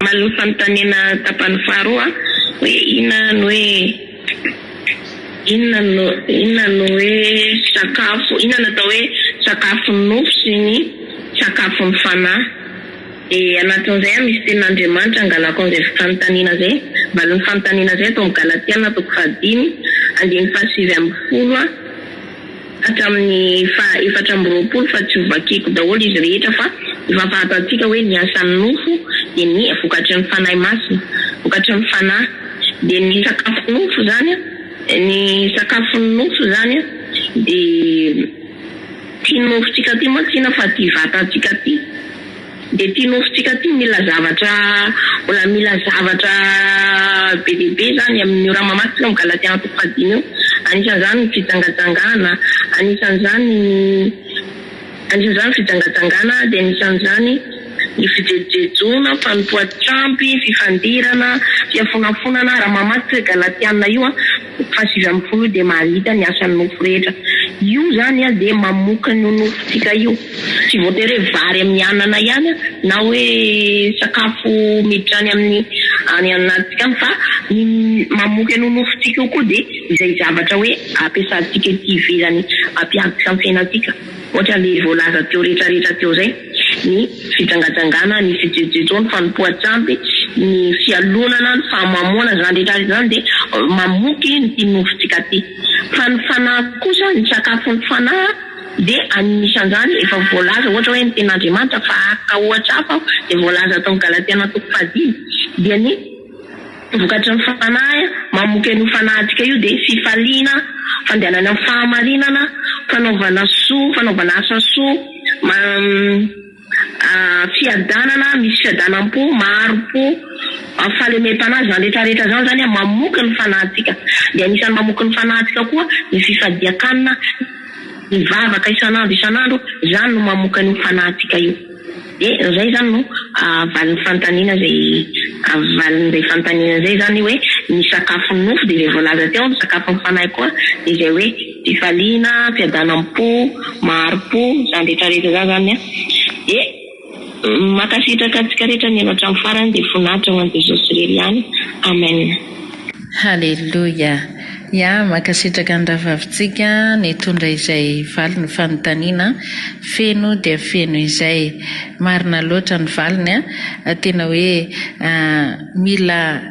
maliny fanontaniana tapany faharoa hoe inona no hoe sakafo inona natao hoe sakafony nofo sy ny sakafony fanahy. Anatin'izay misy tenin'Andriamanitra angalako an'izay fanontaniana zay, maliny fanontaniana zay tao amin'ny Galatiana 5:7-20 hatramin'ny 4:20 fa tsy vakiko daholo izy rehetra fa efa fantatsika hoe ny asan'ny nofo dia ny vokatry ny fanahy masina, vokatry ny fanahy. Dia ny sakafo nofo zany ny sakafony nofo zany dia tia nofotsika ty matsina fa tia vatantsika ty. Dia tia nofotsika ty mila zavatra bebe zany amin'ny ora mamatsika amin'ny Galatiana 5:10 anisan'izany ny fitsangatsangana, anisan'izany fitsangatsangana, dia anisan'izany ny fijejejona, fanompoan-trampy, fifandirana, fiafonafonana. Raha mamatsika Galatiana io 5:10 dia mahita ny asan'ny nofo rehetra. Io zany dia mamoaka ny nofotsika io. Tsy voatery vary amin'ny anana ihany na hoe sakafo miditra any anatsika fa mamoaka ny nofotsika io koa dia izay zavatra hoe ampiasantsika ety ivelany ampiantsika amin'ny fiainantsika. Ohatra le voalaza teo rehetrarehetra teo zay, ny fitsangatsangana, ny fijejejona, fanompoan-tsampy, ny fialonana, ny fahamamoana, zany rehetrarehetra zany dia mamoky ny nofotsika ty. Fa ny fanahy kosa, ny sakafony fanahy dia anisan'izany efa voalaza ohatra hoe ny tenin'Andriamanitra fa aka ohatra hafa dia voalaza tao amin'ny Galatiana 5:10 dia ny vokatry ny fanahy mamoky ny fanahintsika io dia fifaliana, fandehanana amin'ny fahamarinana, fanaovana asa soa, fiadanana, misy fiadanam-po, maro-po, fahalemem-panahy, zany rehetrarehetra zany mamoky ny fanahintsika. Dia anisan'ny mamoky ny fanahintsika koa ny fifadiakanina, ny vavaka isanandro zany no mamoka ny fanahintsika io. Dia zay zany no valin'ny fanontaniana zay fanontaniana zay zany hoe ny sakafony nofo dia zay voalaza teo, ny sakafony fanahy koa dia zay hoe fifaliana, fiadanam-po, maro-po, zany rehetrarehetra zany dia makasitraka antsika rehetra ny hatramin'ny farany dia fonatra ho an'i Jesosy irery ihany. Amen. Halleluja. Ya, makasitraka ny ravavintsika ny tondra izay valy ny fanontaniana feno dia feno izay marina loatra ny valiny tena hoe mila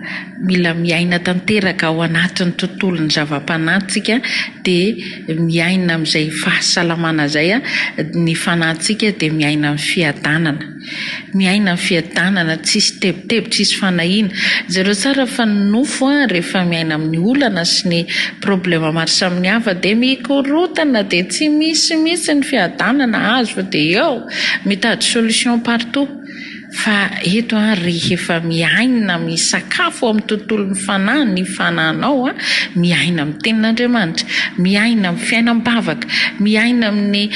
miaina tanteraka ao anatin'ny tontolon'ny zava-panahintsika dia miaina amin'izay fahasalamana zay ny fanahintsika dia miaina amin'ny fiadanana tsisy tebotebo, tsisy fanahiana. Zareo tsara fa ny nofo rehefa miaina amin'ny olana sy ny problema maro samihafa dia mikorotana dia tsy misy ny fiadanana azo fa dia eo mitady solution partout. Fa eto rehefa miaina misakafo amin'ny tontolon'ny fanahy, ny fanahinao miaina amin'ny tenin'Andriamanitra, miaina amin'ny fiainam-bavaka, miaina amin'ny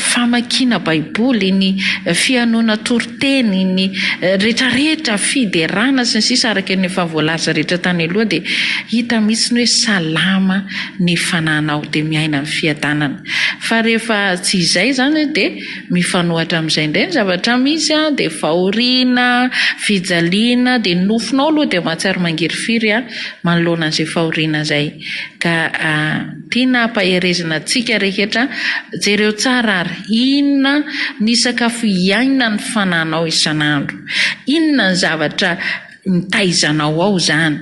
famakiana baiboly, ny fianoana toroteny, ny rehetrarehetra fiderana sy ny sisa araka ny efa voalaza rehetra tany aloha dia hita mihitsy ny hoe salama ny fanahinao dia miaina amin'ny fiadanana. Fa rehefa tsy izay zany dia mifanohatra amin'izay indray ny zavatra misy dia fahoriana, fijaliana, dia nofonao aloha dia mahatsiaro mangirifiry manoloana an'izay fahoriana zay. Ka tiana ampaherezana antsika rehetra, jereo tsara ary inona ny sakafo iaina ny fanahinao isanandro, inona ny zavatra mitaizanao ao zany.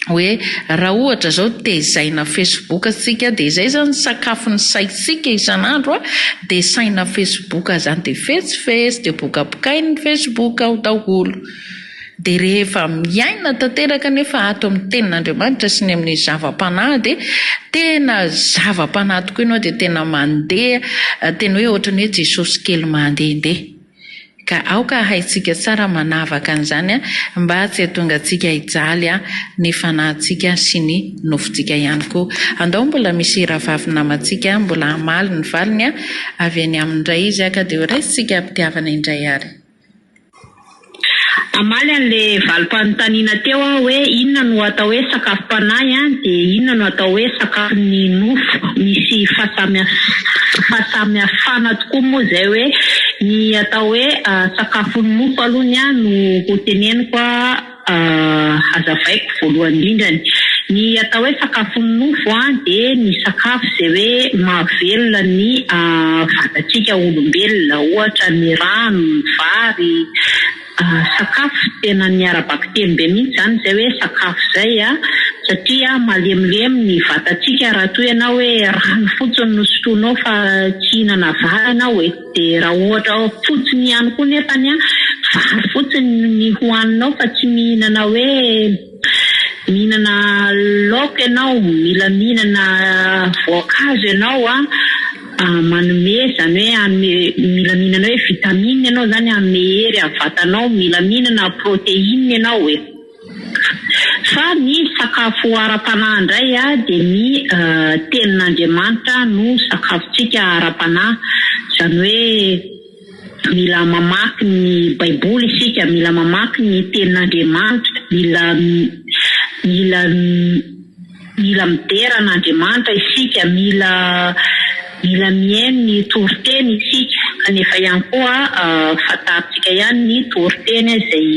Hoe raha ohatra zao tezaina Facebook atsika dia izay zany sakafony saitsika isanandro dia saina Facebook zany dia fetsifetsy dia bokabokainy Facebook ao daholo. Dia rehefa miaina tanteraka nefa ato amin'ny tenin'Andriamanitra sy ny amin'ny zava-panahy dia tena zava-panahy tokoa ianao dia tena mandeha, tena hoe ohatrany hoe Jesosy kely mandehandeha. Ka aoka haitsika tsara manavaka an'izany mba tsy hahatonga antsika hijaly ny fanahintsika sy ny nofontsika ihany koa. Andao mbola misy ravavy namantsika mbola hamaly ny valiny avy any amin'indray izy ka dia horaisitsika ampitiavana indray ary. Amaly an'le valim-panontaniana teo hoe inona no atao hoe sakafo-panahy dia inona no atao hoe sakafony nofo. Misy fahasamihafana tokoa moa zay hoe ny atao hoe sakafon'ny nofo aloha no ho teneniko hazavaiko voalohany indrindrany. Ny atao hoe sakafon'ny nofo dia ny sakafo izay hoe mahavelona ny vatantsika olombelona, ohatra ny rano, ny vary, sakafo tena niara-bakiteny be mihitsy zany izay hoe sakafo izay satria malemilemy ny vatantsika raha toy ianao hoe rano fotsiny no sotroinao fa tsy hihinana vary ianao dia raha ohatra fotsiny ihany koa nefany vary fotsiny ny hohaninao fa tsy mihinana hoe mihinana laoka ianao, mila mihinana voankazo ianao manome zany hoe mila mihinana hoe vitamine ianao zany hanome hery amin'ny vatanao, mila mihinana protéine ianao fa ny sakafo ara-panahy indray dia ny tenin'Andriamanitra no sakafontsika ara-panahy, zany hoe mila mamaky ny baiboly isika, mila mamaky ny tenin'Andriamanitra, mila mideran'Andriamanitra isika, mila mihaino ny toriteny isika, kanefa ihany koa fantaritsika ihany ny toriteny izay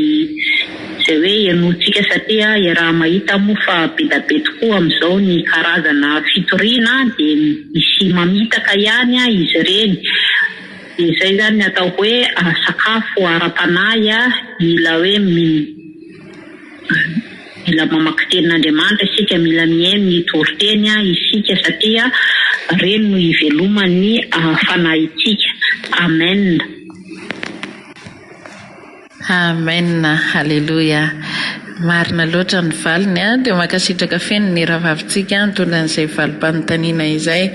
hoe ianotsika satria raha mahita moa fa be da be tokoa amin'izao ny karazana fitoriana dia misy mamitaka ihany izy ireny. Izay zany atao hoe sakafo ara-panahy mila hoe mila mamaky tenin'Andriamanitra isika, mila mihaino ny toriteny isika satria reny no iveloman'ny fanahitsika. Amen. Amen. Halleluja. Marina loatra ny valiny dia makasitraka feno ny rahavavitsika tondan'izay valim-panontaniana izay.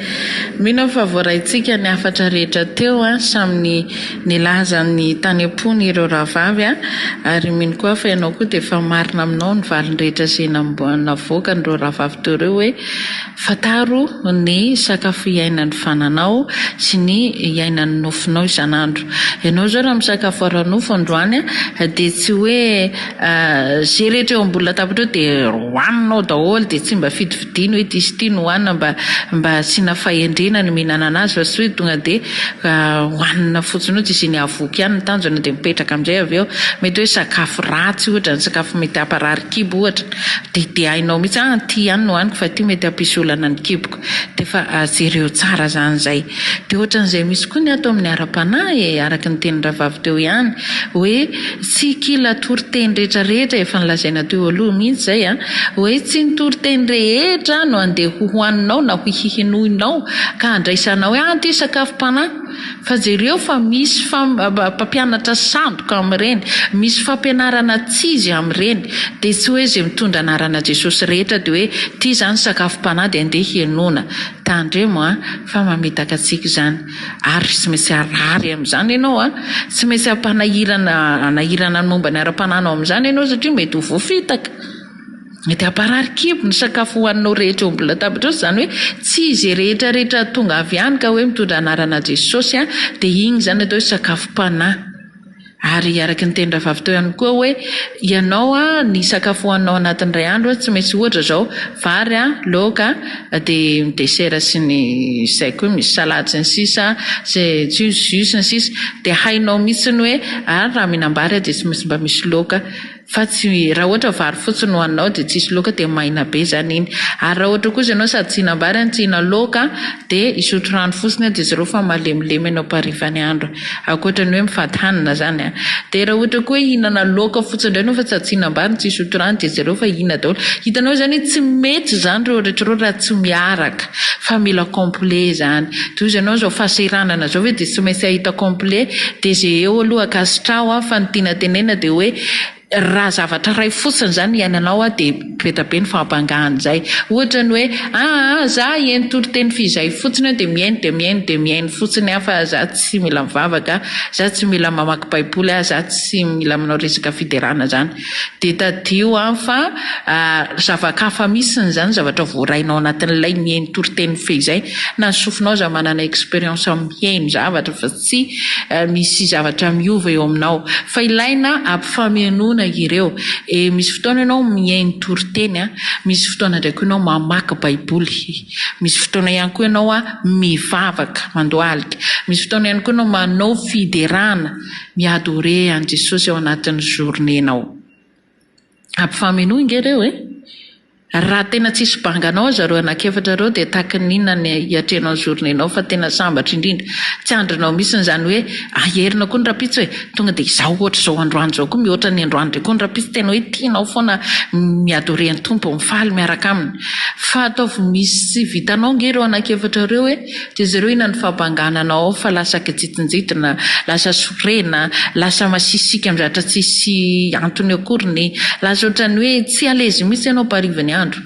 Mino fa voaraitsika ny afatra rehetra teo samy nilaza ny tany am-pony ireo rahavavy ary mino koa fa ianao koa dia fa marina aminao ny valiny rehetra izay navoaka nireo rahavavy teo ireo hoe fataro ny sakafo iainan'ny fananao sy ny iainan'ny nofonao isan'andro. Ianao zao raha misakafo ara-nofo androany dia tsy hoe zay rehetra eo ambony latabatra eo dia hohaninao daholo dia tsy mba fidividiny hoe tisy ity no hohanina mba asiana fahendrena ny mihinana anazy fa tsy hoe tonga dia hohanina fotsiny eo tsisy ny avoky ihany ny tanjona dia mipetraka amin'izay avy eo mety hoe sakafo ratsy ohatra ny sakafo mety hamparary kibo ohatra dia hainao mihitsy ty ihany no hohaniko fa ty mety hampisy olana ny kiboko dia fa jereo tsara zany zay. Dia ohatran'izay misy koa ny ato amin'ny ara-panahy araka ny teny rahavavy teo ihany hoe tsy kila toriteny rehetrarehetra efa nilazaina teo aloha mihitsy zay hoe tsy nitoriteny rehetra no andeha hohaninao na hihinoinao ka andraisanao hoe ty sakafom-panahy fa jereo fa misy mpampianatra sandoka amin'ireny, misy fampianarana tsizy amin'ireny dia tsy hoe zay mitondra anarana Jesosy rehetra dia hoe ty zany sakafom-panahy dia andeha hianona tandremo fa mametaka antsika zany ary tsy maintsy arary amin'izany ianao tsy maintsy anahirana momba ny ara-pananao amin'izany ianao satria mety ho voafitaka, mety hamparary kibo ny sakafo hohaninao rehetra eo ambony latabatra eo zany hoe tsy izy rehetrarehetra tonga avy ihany ka hoe mitondra anarana Jesosy dia igny zany atao hoe sakafom-panahy. Ary araka ny teny rahavavy teo ihany koa hoe ianao ny sakafo hohaninao anatin'ny ray andro tsy maintsy ohatra zao vary laoka dia desera sy ny izay koa misy salady sy ny sisa zay jus sy ny sisa dia hainao mihitsy ny hoe raha mihinam-bary dia tsy maintsy mba misy laoka fa tsy raha ohatra vary fotsiny hohaninao dia tsisy laoka dia maina be zany iny. Ary raha ohatra kosa ianao sady tsy hihinam-bary tsy hihina laoka dia isotro rano fotsiny dia zareo fa malemilemy ianao parivany andro ankoatrany hoe mifady hanina zany dia raha ohatra koa hihinana laoka fotsiny indray anao fa sady tsy hihinam-bary tsy isotro rano dia zareo fa hihina daholo. Hitanao zany tsy mety zany reo rehetra raha tsy miaraka fa mila complet zany. Toy izy ianao zao fahaseranana zao hoe dia tsy maintsy ahita complet dia zay eo aloha akasitrao fa ny tiana tenena dia hoe raha zavatra ray fotsiny zany iainanao dia betabe ny fahampangahany zay. Ohatra ny hoe za hiaino toriteny fizay fotsiny dia miaino fotsiny fa za tsy mila mivavaka, za tsy mila mamaky baiboly, za tsy mila manao resaka fiderana zany. Dia tadio fa zavakafa misiny zany zavatra voarainao anatin'ilay miaino toriteny fizay na ny sofinao za manana expérience miaino zavatra fa tsy misy zavatra miova eo aminao fa ilaina ampifamianona fotoana ireo misy fotoana ianao miaino toriteny misy fotoana ndray koa ianao mamaky baiboly misy fotoana ihany koa ianao mivavaka mandoalika misy fotoana ihany koa ianao manao fiderana miadore an Jesosy ao anatin'ny journée-nao ampifameno ingereo raha tena tsisy banganao zareo anakefatra reo dia tahaka ninona ny hiatrenao journée-nao fa tena sambatra indrindra tsy andronao misy zany hoe aherina koa ny rapitsy hoe tonga dia izao ohatra izao androany zao koa mihoatra ny androany dia koa ny rapitsy tena hoe tianao foana miadorean'ny tompo mifaly miaraka aminy fa ataovy misy vitanao ngereo anakefatra reo dia zareo ina ny fampangananao fa lasa kijitinjitina lasa sorena lasa masisika mizatra tsisy antony akoriny lasa ohatrany hoe tsy alezy mihitsy ianao parivany andro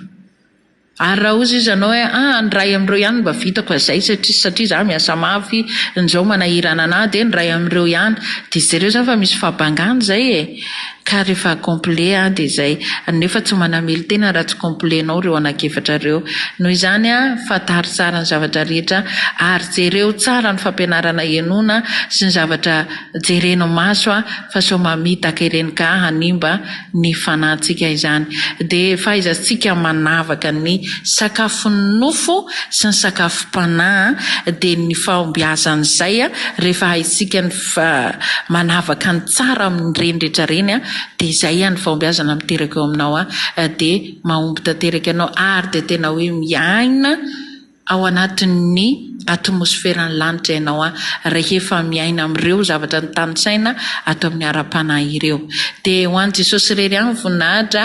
ary raha ozy izy anao hoe nyray amin'ireo ihany mba vitako zay satria za miasa mafy nizao manahirana anahy dia nyray amin'ireo ihany dia zareo zany fa misy fahabangana zay ka rehefa complet dia zay nefa tsy manamely tena raha tsy completnao reo anakefatra reo noho izany fatary tsara ny zavatra rehetra ary jereo tsara ny fampianarana enona sy ny zavatra jereno maso fa so mamitaka ireny ka hanimba ny fanahintsika izany dia fahaizantsika manavaka ny sakafony nofo sy ny sakafom-panahy dia ny fahombiazan'izay rehefa haitsika ny manavaka ny tsara amin'ireny rehetra reny dia izay ny fahombiazana miteraka eo aminao dia mahomby tanteraka ianao ary dia tena hoe miaina ao anatin'ny atmosferany lanitra ianao rehefa miaina amin'ireo zavatra ny tanysaina atao amin'ny ara-panahy ireo dia ho an'i Jesosy rery ihany voninahitra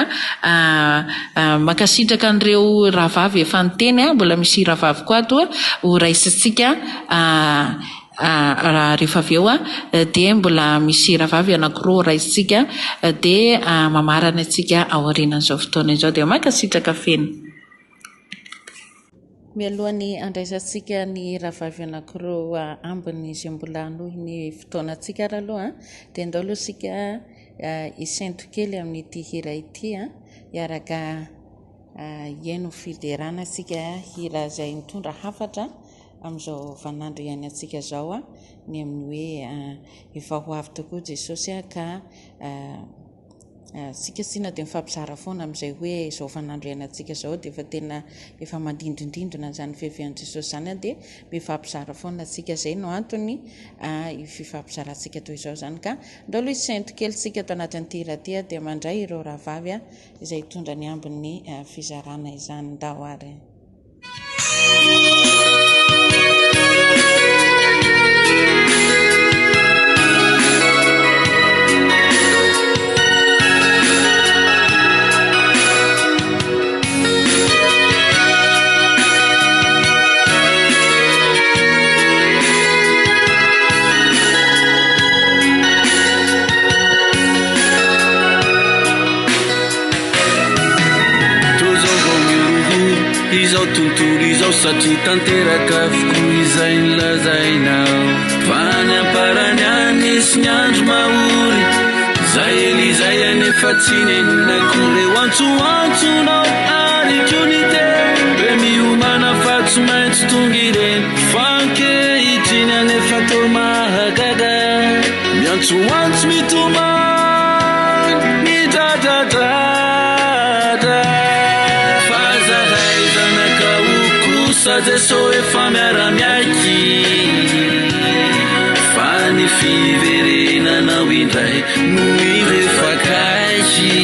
makasitraka an'ireo rahavavy efa niteny mbola misy rahavavy koa ato ho raisintsika rehefa avy eo dia mbola misy rahavavy anankiroa raisintsika dia mamarana antsika ao aorianan'izao fotoana izao dia makasitraka feno mialohan'ny andraisantsika ny rahavavy anankiroa ambiny izay mbola anohy ny fotoanantsika raha aloha dia ndao aloha sika isanto kely amin'ity hira ity hiaraka hiaino fiderana sika hira izay mitondra hafatra amin'izao vanandro ihany antsika zao ny amin'ny hoe efa ho avy tokoa Jesosy ka sika sina dia mifampizara foana amin'izay hoe izao vanandro ihany antsika zao dia efa tena efa mandindrindrindrina zany fiavian'i Jesosy zany dia mifampizara foana sika zay no antony fifampizarantsika toy izao zany ka ndao aloha isanto kely sika tao anatin'ity hira ty dia mandray ireo rahavavy izay hitondra ny ambiny fizarana izany ndao ary izao tontolo izao satria tanteraka avokoa izay nilazainao fa ny amparany any sy ny andro mahory zay elizay anefa tsy neninakory antsoantsonao ary konite hoe miomana fa tsy maintsy tonga ireny fankehitriny anefa to mahagaga miantsoantso mitomany midradradrada Jesosy efa miara-miaiky fa ny fiverenanao indray no irefakaiky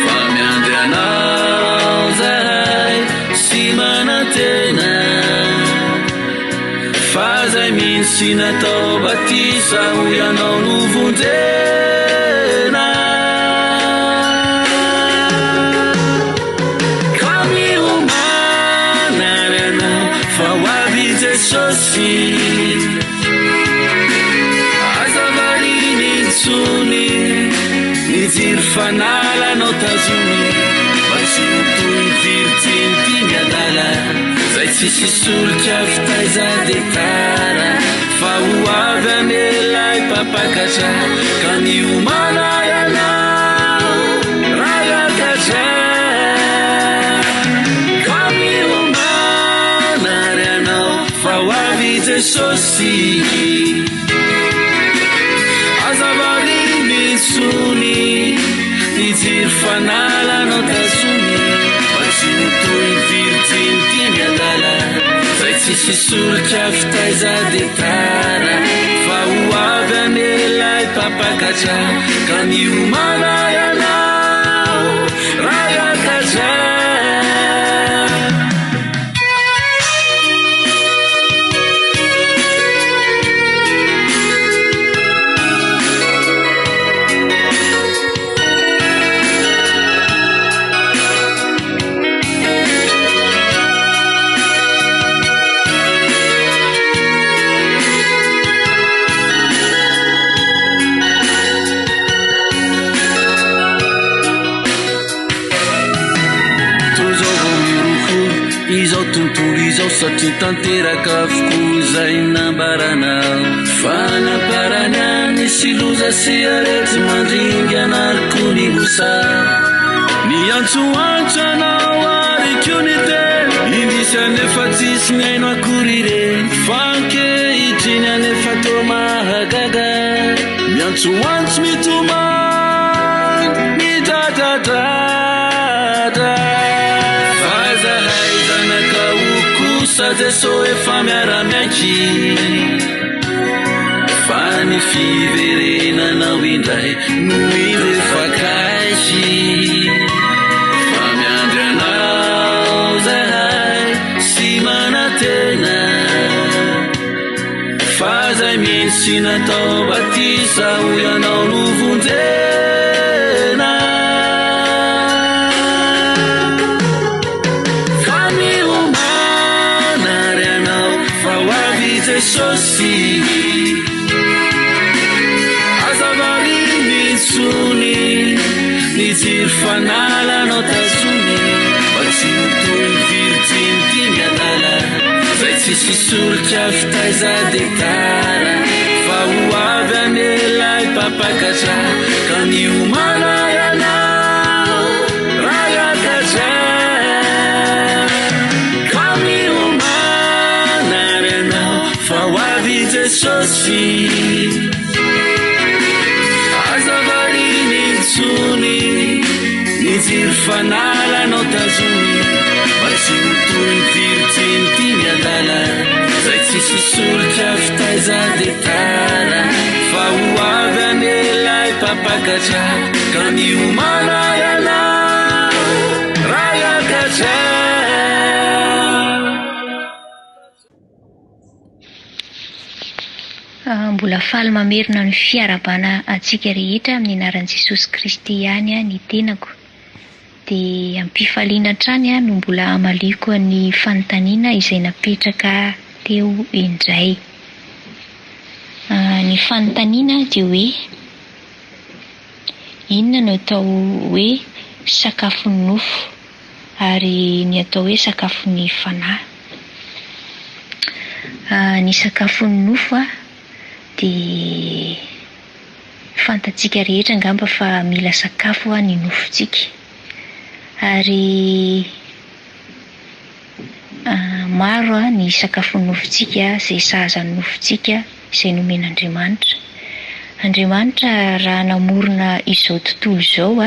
fa miandry anao zahay sy manantena fa zay minsy natao batisa ho ianao no vonjena Jesosy azavariny ntsony nijiry fanalanao tazony fa tsy notoy viritsiny ty miadala zay tsisy solika fitaiza de tara fa ho avy anelay papakatra ka niomana ianao rayakatra Jesosy azavariny ntsony nijiry fanalanao tazony fa tsy nitoy virjiny ty miadala zay tsisy soritra fitaiza de tara fa ho avy anelay papakatra ka ny omana ianao rayakatra izao tontolo izao satria tanteraka avokoa zay nambaranao fanaparany any sy loza sy arety mandringa anariko ny mosa ny antsoantso anao ary kio ny te indisy anefa tsisy ny aino akory reny fankehitiny anefa to mahagaga miantsoantso mitomany midradradrada sadeso efa miara-miaiky fa ny fiverenanao indray no irefakaiky fa miandry anao zahay sy manatena fa zay misy natao batisa ho ianao novonjena Sosi azavariny tsony nijiry fanalanao tazony fa tsy nitoy virjiny ty miadala zay tsisy soritra fitaiza de tara fa ho avy anelay papakatra ka ny omana ianao rayakatra Sosi azavariny tsony nijiry fanalanao tazony fa tsy nitoy virjiny ty miadala zay tsisy soritra fitaiza de tara fa ho avy anelay papakatra ka ny omana ianao rayakatra mbola faly mamerina ny fiarabana atsika rehetra amin'ny anaran'i Jesosy Kristy ihany ny tenako dia ampifaliana trany no mbola amaliko ny fanontaniana izay napetraka teo indray. Ny fanontaniana dia hoe inona no atao hoe sakafon'ny nofo ary ny atao hoe sakafon'ny fanahy. Ny sakafon'ny nofo dia fantatsika rehetra angamba fa mila sakafo ny nofontsika ary maro ny sakafon'ny nofontsika izay sahaza ny nofontsika izay nomen'Andriamanitra. Andriamanitra raha namorona izao tontolo izao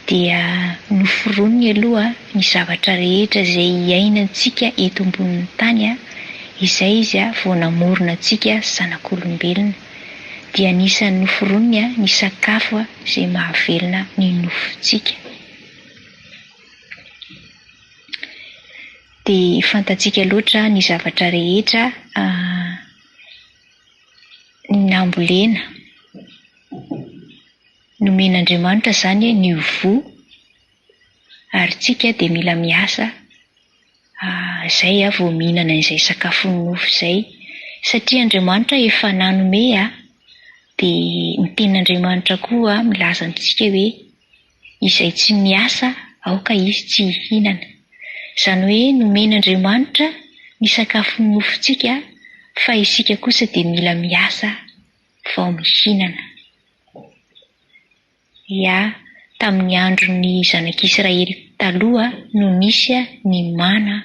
dia noforoniny aloha ny zavatra rehetra izay iainantsika eto ambonin'ny tany izay izy vao namorona antsika zanak'olombelona dia anisan'ny noforoniny ny sakafo izay mahavelona ny nofontsika. Dia fantatsika loatra ny zavatra rehetra nambolena nomen'Andriamanitra zany ny vo ary tsika dia mila miasa zay vao mihinana izay sakafon'ny nofo izay satria Andriamanitra efa nanome dia ny tenin'Andriamanitra koa milaza antsika hoe izay tsy miasa aoka izy tsy hihinana. Izany hoe nomen'Andriamanitra ny sakafon'ny nofonsika fa isika kosa dia mila miasa vao mihinana. Tamin'ny andron'ny zanak'Israely taloha no nisy ny mana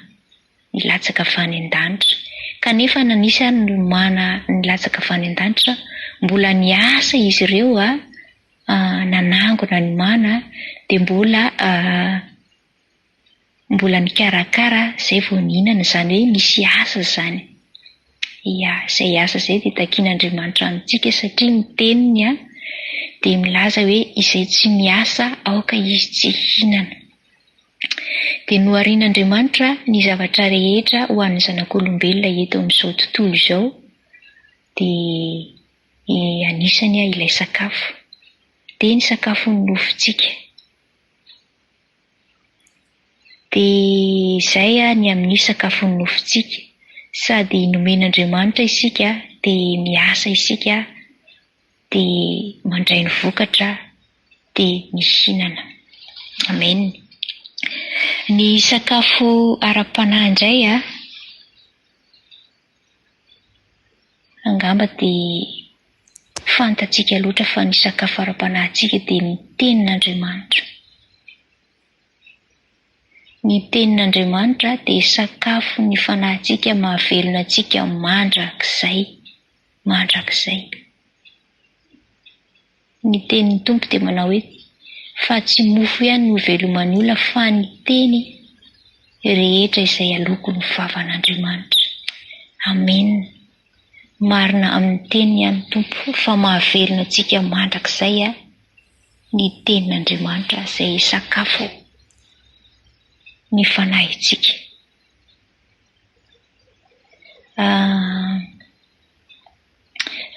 ny latsaka avy any an-danitra, kanefa nanisy ny mana ny latsaka avy any an-danitra mbola niasa izy ireo nanango manankona ny mana dia mbola mikarakara zay vao nihinana, zany hoe misy asa zany. Izay asa izay dia takian'Andriamanitra amintsika satria ny teniny dia milaza hoe izay tsy miasa aoka izy tsy hinana. Dia noharian'Andriamanitra ny zavatra rehetra ho an'ny zanak'olombelona eto amin'izao tontolo izao dia anisany ilay sakafo, dia ny sakafon'ny nofontsika. Dia izay ny amin'ny sakafon'ny nofontsika, sady nomen'Andriamanitra isika dia miasa isika dia mandray ny vokatra dia mihinana. Amen. Ny sakafo ara-panahy indray angamba dia fantatsika loatra fa ny sakafo ara-panahintsika dia ny tenin'Andriamanitra. Ny tenin'Andriamanitra dia sakafo ny fanahintsika mahavelona antsika mandrakizay. Ny tenin'ny Tompo dia manao hoe fa tsy mofo ihany no veloman'ny olona fa ny teny rehetra izay aloko ny vavan'Andriamanitra. Amen. Marina amin'ny teniny ihany Tompo fa mahavelona antsika mandrakizay ny tenin'Andriamanitra izay sakafo ny fanahintsika.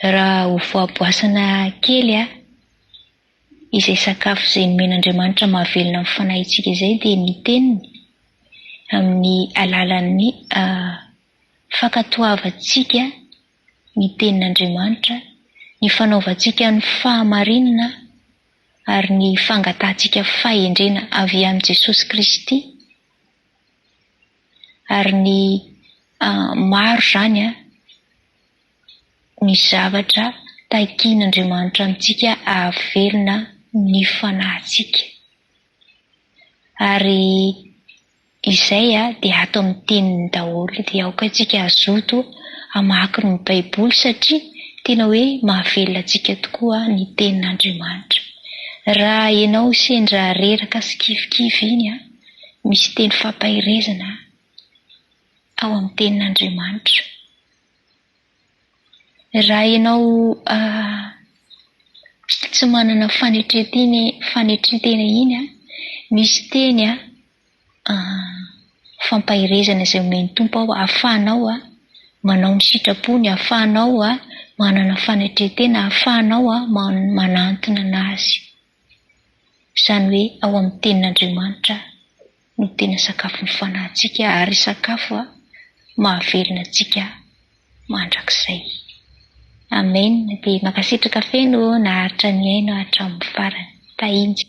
Raha ho voaboasana kely izay sakafo izay nomen'Andriamanitra mahavelona amin'ny fanahintsika izay dia ny teniny amin'ny alalan'ny fankatoavantsika ny tenin'Andriamanitra, ny fanaovantsika ny fahamarinana ary ny fangatantsika fahendrena avy amin'ny Jesosy Kristy, ary ny maro zany ny zavatra takian'Andriamanitra amintsika ahavelona ny fanahintsika. Ary izay dia ato amin'ny teniny daholo dia aoka antsika azoto hamaky ny Baiboly satria tena hoe mahavelona antsika tokoa ny tenin'Andriamanitra. Raha ianao sendra reraka sy kifikivy iny misy teny fampahirezana ao amin'ny tenin'Andriamanitra. Raha ianao tsy manana fanetretena iny misy teny fampahirezana izay omeny Tompo ao, ahafahanao manao ny sitrapony, ahafahanao manana fanetretena, ahafahanao manantona anazy. Izany hoe ao amin'ny tenin'Andriamanitra no tena sakafo ny fanahintsika ary sakafo mahavelona antsika mandrakizay. Amen. Dia makasitraka feno naharitra ny aina hatramin'ny farany. Tahinja.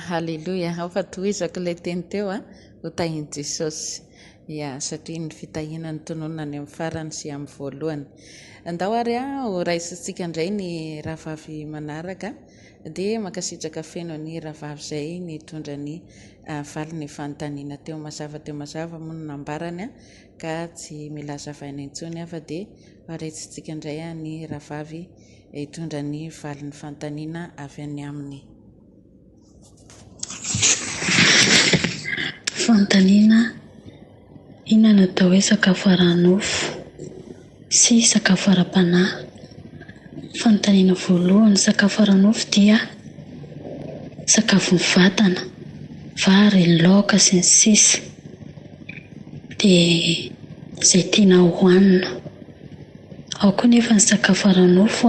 Haleluya. Ao fa tohizako ilay teny teo ho tahin'i Jesosy. Satria ny fitahinany tononona any amin'ny farany sy amin'ny voalohany. Andao ary ho raisintsika indray ny rahavavy manaraka dia makasitraka feno ny rahavavy izay nitondra ny valiny fanontaniana teo mazava moa no nambarany ka tsy mila zavaina intsony fa dia raisitsika indray ny rahavavy hitondra ny valiny fanontaniana avy any aminy. Fanontaniana inona no atao hoe sakafo ara-nofo sy sakafo ara-panahy. Fanontaniana voalohany, sakafo ara-nofo dia sakafo ny vatana, vary, laoka sy ny sisa dia izay tiana hohanina. Ao koa nefa ny sakafo ara-nofo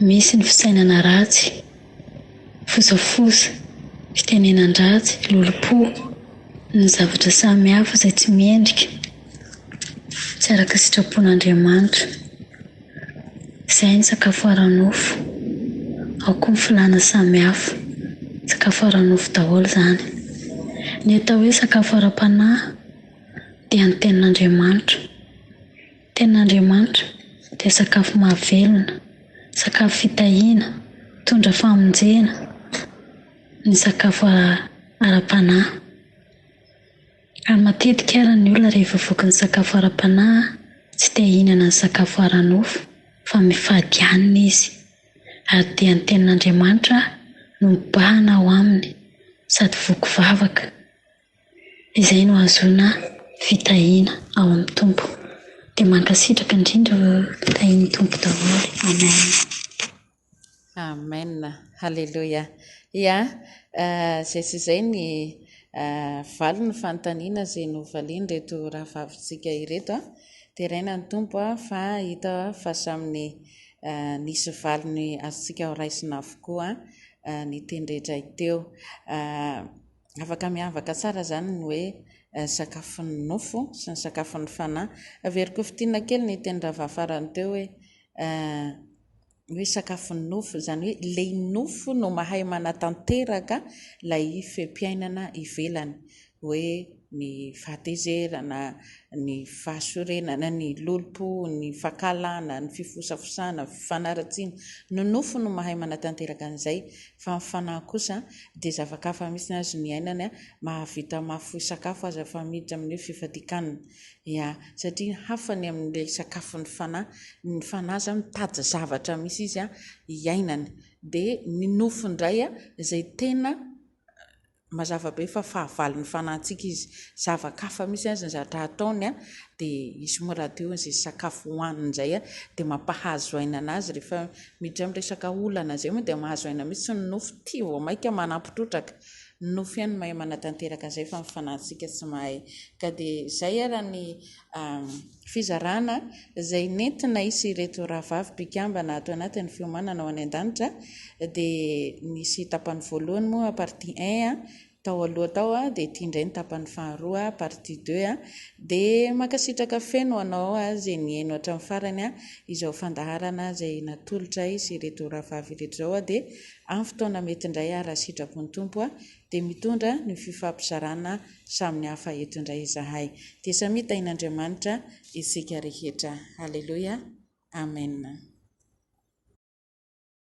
misy ny fisainana ratsy, fosafosa, fitenenan-dratsy, lolopo, ny zavatra samy hafa izay tsy miendrika, tsy araka sitrapon'Andriamanitra. Izay ny sakafo ara-nofo. Ao koa ny filàna samy hafa, sakafo ara-nofo daholo izany. Ny atao hoe sakafo ara-panahy dia ny tenin'Andriamanitra. Tenin'Andriamanitra dia sakafo mahavelona, sakafo fitahiana, mitondra famonjena, ny sakafo ara-panahy. Ary matetika ary ny olona rehefa voaka ny sakafo ara-panahy tsy te hihinana ny sakafo ara-nofo fa mifadianina izy ary dia ny tenin'Andriamanitra no mibahana ao aminy sady voko vavaka izay no ahazoana fitahiana ao amin'ny tompo dia mankasitraka indrindra fitahian'ny tompo daholo. Amen. Halleluja. Ia, zay sy izay ny valo ny fanontaniana izay novaliany reto rahavavitsika ireto dia raina ny tompo fa hita fa saminy nisy valony azontsika ho raisina avokoa ny teny rehetra teo. Afaka miavaka tsara zany ny hoe sakafon'ny nofo sy ny sakafon'ny fanahy. Averiko fitiana kely ny teny ravafarany teo hoe sakafon'ny nofo zany hoe ilay nofo no mahay manatanteraka ilay feom-piainana ivelany, hoe ny fahatezerana, ny fahasorenana, ny lolpo, ny fahakalana, ny fifosafosana, fanaratsiana. Ny nofo no mahay manatanteraka an'izay, fa ny fanahy kosa dia zavakafa mihitsy azy ny ainany mahavita mahafoy sakafo aza fa miditra amin'ny fifadikanana. Ia, satria hafany amin'ilay sakafon'ny fanahy, ny fanahy zany mitady zavatra misy izy iainany, dia ny nofo indray izay tena mazava be fa fahavalon'ny fanahintsika izy, zavakafa misy azy ny zavatra ataony dia izy mora teo izay sakafo hohaniny izay dia mampahazo ainana azy rehefa miditra amin'ny resaka olana izay moa dia mahazo aina mihitsy ny nofo tia vao maika manampitrotraka. Ny nofo ihany mahay manatanteraka izay fa ny fanahintsika tsy mahay. Ka dia izay raha ny fizarana izay nentina isy ireto rahavavy mpikambana ato anatin'ny fiomanana ao any an-danitra, dia nisy tapany voalohany moa partie 1 tao aloha tao dia ity indray ny tapany faharoa partie 2 dia makasitraka feno anao izay nihaino hatramin'ny farany izao fandaharana izay natolotra izy ireto rahavavy ireto izao dia amin'ny fotoana mety indray raha sitrapon'ny tompo dia mitondra ny fifampizarana samy hafa eto indray izahay. Dia samita in'Andriamanitra isika rehetra. Halleluja. Amen.